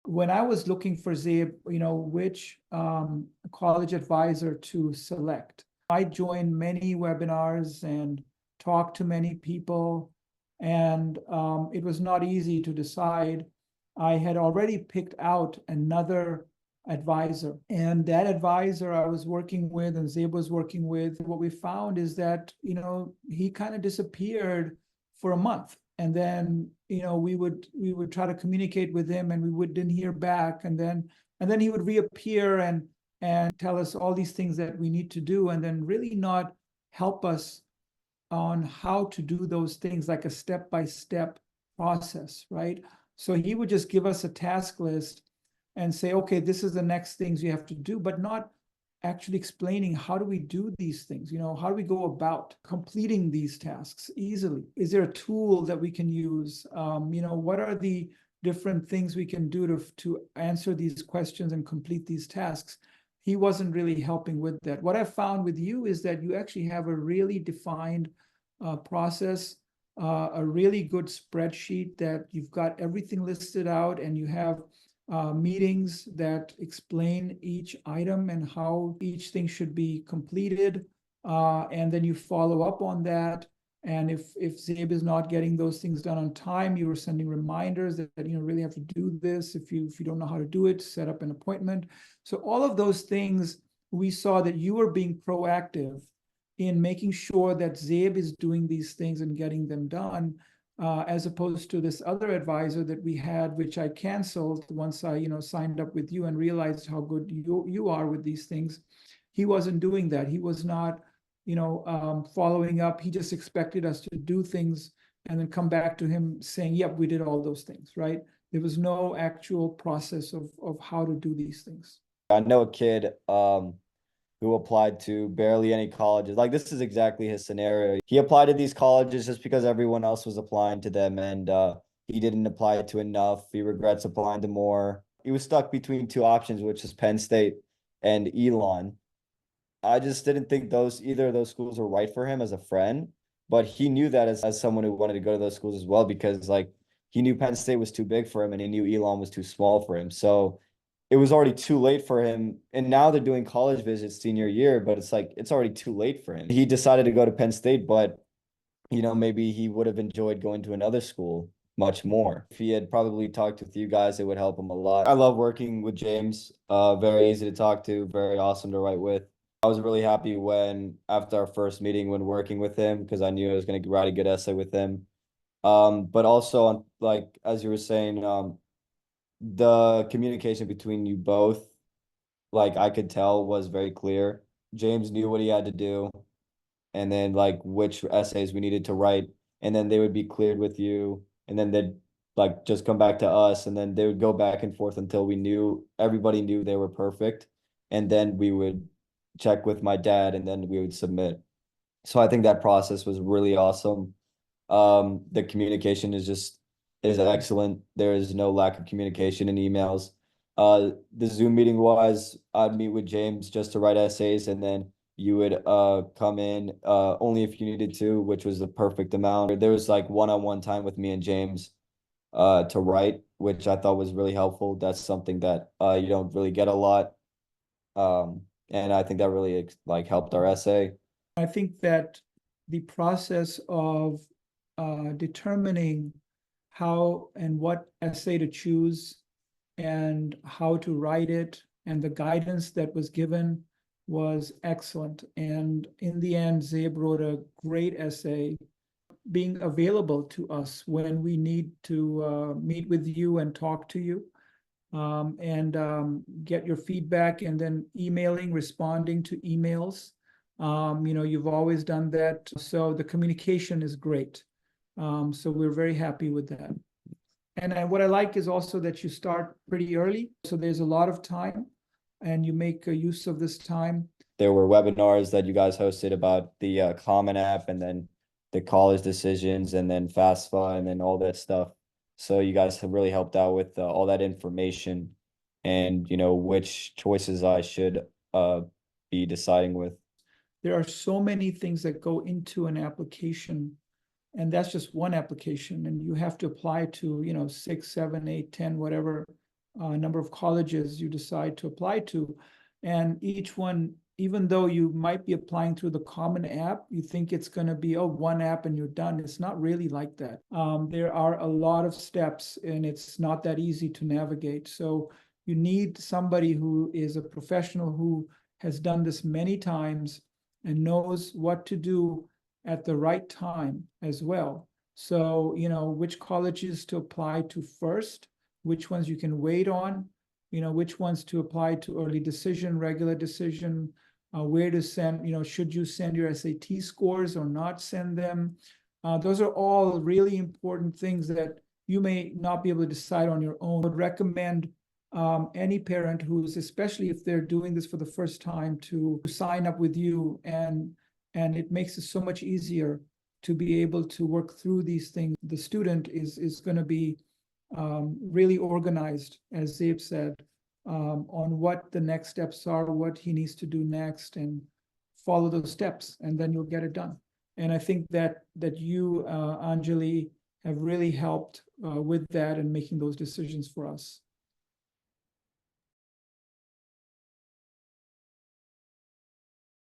when I was looking for Zaib, which college advisor to select, I joined many webinars and talked to many people, and it was not easy to decide. I had already picked out another advisor, and that advisor I was working with and Zaib was working with, what we found is that, he kind of disappeared for a month. And then, we would try to communicate with him and didn't hear back. And then he would reappear and tell us all these things that we need to do, and then really not help us on how to do those things, like a step-by-step process, right? So he would just give us a task list and say, okay, this is the next things you have to do, but not actually explaining how do we do these things, how do we go about completing these tasks easily? Is there a tool that we can use? What are the different things we can do to answer these questions and complete these tasks? He wasn't really helping with that. What I found with you is that you actually have a really defined process, a really good spreadsheet that you've got everything listed out, and you have meetings that explain each item and how each thing should be completed. And then you follow up on that. And if Zaib is not getting those things done on time, you are sending reminders that really have to do this. If you don't know how to do it, set up an appointment. So all of those things, we saw that you were being proactive in making sure that Zaib is doing these things and getting them done, as opposed to this other advisor that we had, which I canceled once I signed up with you and realized how good you are with these things. He wasn't doing that. He was not following up. He just expected us to do things and then come back to him saying, yep, we did all those things, right? There was no actual process of how to do these things. I know a kid who applied to barely any colleges. Like, this is exactly his scenario. He applied to these colleges just because everyone else was applying to them, and he didn't apply to enough. He regrets applying to more. He was stuck between two options, which is Penn State and Elon. I just didn't think either of those schools were right for him as a friend, but he knew that as someone who wanted to go to those schools as well, because like he knew Penn State was too big for him and he knew Elon was too small for him. So it was already too late for him. And now they're doing college visits senior year, but it's like it's already too late for him. He decided to go to Penn State, but maybe he would have enjoyed going to another school much more. If he had probably talked with you guys, it would help him a lot. I love working with James. Very easy to talk to, very awesome to write with. I was really happy after our first meeting when working with him, because I knew I was going to write a good essay with him. But also, like as you were saying, the communication between you both, like I could tell, was very clear. James knew what he had to do, and then like which essays we needed to write, and then they would be cleared with you, and then they'd like just come back to us, and then they would go back and forth until everybody knew they were perfect, and then we would check with my dad, and then we would submit. So I think that process was really awesome. The communication is excellent. There is no lack of communication in emails. The Zoom meeting I'd meet with James just to write essays, and then you would come in only if you needed to, which was the perfect amount. There was like one-on-one time with me and James to write, which I thought was really helpful. That's something that you don't really get a lot. And I think that really like helped our essay. I think that the process of determining how and what essay to choose and how to write it, and the guidance that was given was excellent. And in the end, Zaib wrote a great essay, being available to us when we need to meet with you and talk to you, and get your feedback, and then responding to emails. You've always done that. So the communication is great. So we're very happy with that. And what I like is also that you start pretty early. So there's a lot of time and you make use of this time. There were webinars that you guys hosted about the Common App, and then the college decisions, and then FAFSA, and then all that stuff. So you guys have really helped out with all that information, and which choices I should be deciding with. There are so many things that go into an application, and that's just one application, and you have to apply to 6, 7, 8, 10, whatever number of colleges you decide to apply to. And each one, even though you might be applying through the common app, you think it's going to be, oh, one app and you're done. It's not really like that. There are a lot of steps and it's not that easy to navigate. So you need somebody who is a professional who has done this many times and knows what to do at the right time as well. So, which colleges to apply to first, which ones you can wait on, which ones to apply to early decision, regular decision, where to send, should you send your SAT scores or not send them? Those are all really important things that you may not be able to decide on your own. I would recommend any parent who's, especially if they're doing this for the first time, to sign up with you, and it makes it so much easier to be able to work through these things. The student is going to be really organized, as Zaib said, on what the next steps are, what he needs to do next, and follow those steps, and then you'll get it done. And I think that you, Anjali, have really helped with that and making those decisions for us.